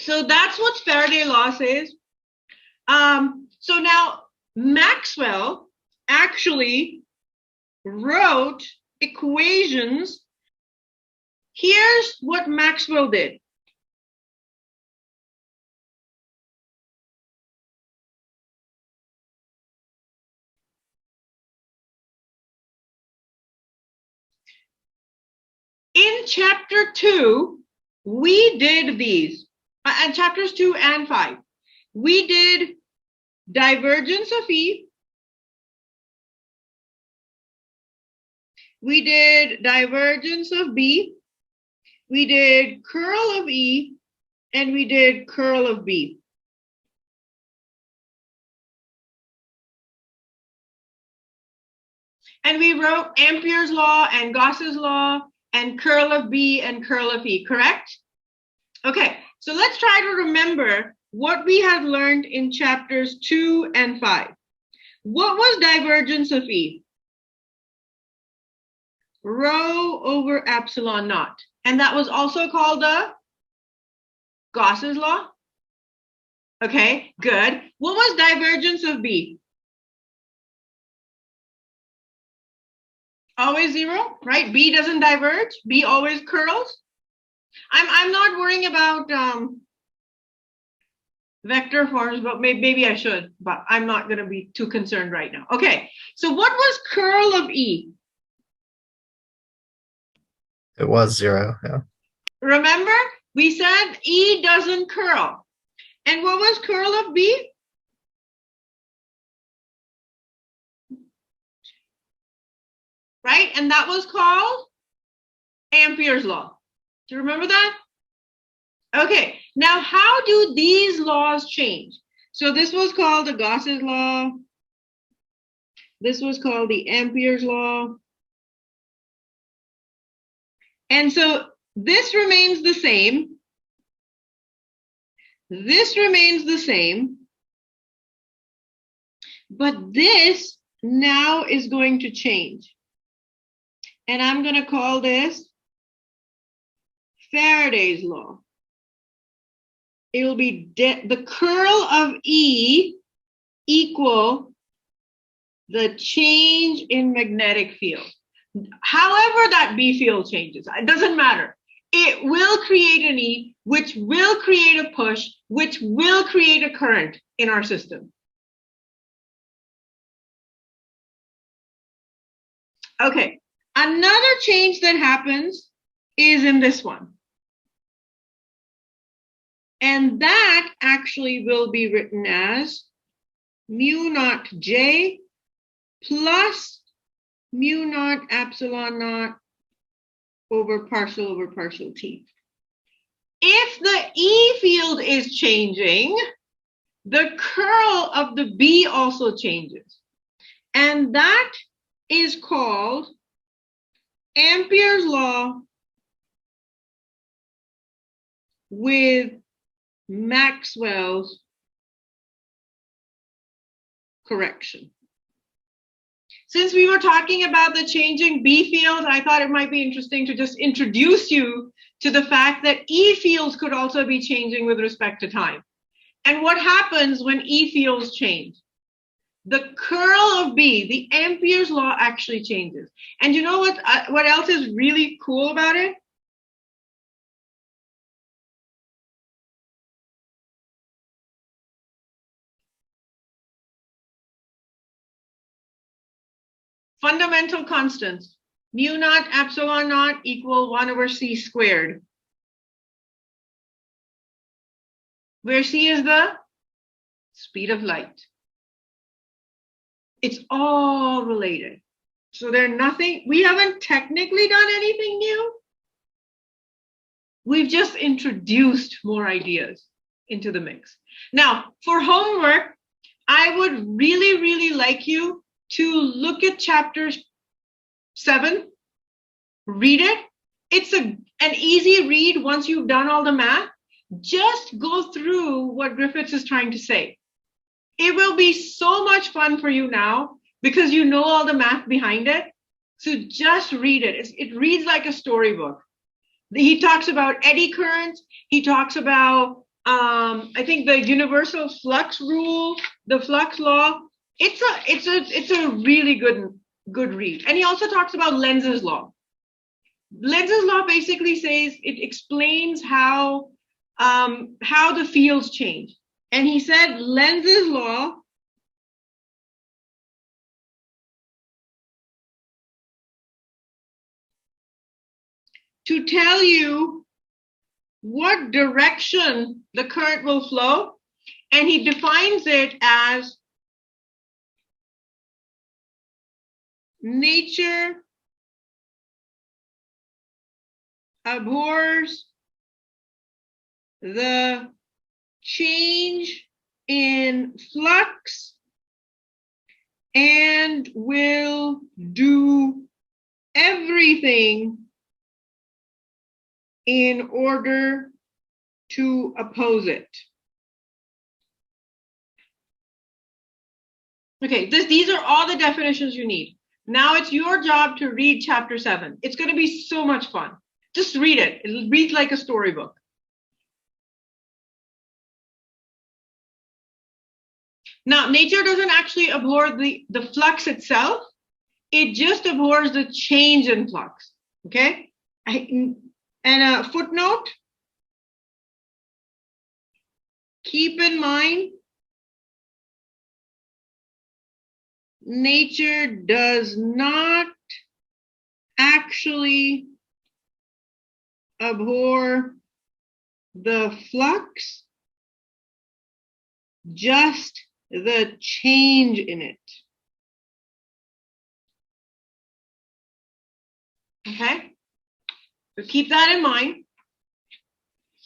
So that's what Faraday's law says. So now Maxwell actually wrote equations. Here's what Maxwell did. In chapter 2, we did these, and chapters 2 and 5. We did divergence of E. We did divergence of B. We did curl of E, and we did curl of B. And we wrote Ampere's law and Gauss's law and curl of B and curl of E, correct? Okay, so let's try to remember what we had learned in chapters 2 and 5. What was divergence of E? Rho over epsilon naught. And that was also called the Gauss's law? Okay, good. What was divergence of B? Always zero, right? B doesn't diverge. B always curls. I'm not worrying about vector forms, but maybe I should, but I'm not going to be too concerned right now. Okay, so what was curl of E? It was zero, yeah. Remember, we said E doesn't curl. And what was curl of B? Right, and that was called Ampere's law. Do you remember that? Okay, now how do these laws change? So this was called the Gauss's law. This was called the Ampere's law. And so this remains the same. This remains the same. But this now is going to change. And I'm going to call this Faraday's law. It will be the curl of E equal the change in magnetic field. However that B field changes, it doesn't matter. It will create an E, which will create a push, which will create a current in our system. Okay, another change that happens is in this one. And that actually will be written as mu naught J plus mu naught epsilon naught over partial T. If the E field is changing, the curl of the B also changes. And that is called Ampere's law with Maxwell's correction. Since we were talking about the changing B field, I thought it might be interesting to just introduce you to the fact that E fields could also be changing with respect to time. And what happens when E fields change? The curl of B, the Ampere's law, actually changes. And you know what else is really cool about it? Fundamental constants, mu naught epsilon naught equal 1 over c squared, where c is the speed of light. It's all related. So we haven't technically done anything new. We've just introduced more ideas into the mix. Now, for homework, I would really, really like you to look at chapter 7, read it. It's an easy read once you've done all the math. Just go through what Griffiths is trying to say. It will be so much fun for you now because you know all the math behind it. So just read it. It reads like a storybook. He talks about eddy currents. He talks about I think the universal flux rule, the flux law, it's a really good read. And he also talks about Lentz's law. Lentz's law basically says it explains how the fields change. And he said Lentz's law to tell you what direction the current will flow, and he defines it as nature abhors the change in flux and will do everything in order to oppose it. Okay, these are all the definitions you need. Now it's your job to read chapter 7. It's going to be so much fun. Just read it. It'll read like a storybook. Now, nature doesn't actually abhor the flux itself. It just abhors the change in flux. Okay? And a footnote, keep in mind, nature does not actually abhor the flux, just the change in it. Okay? So keep that in mind.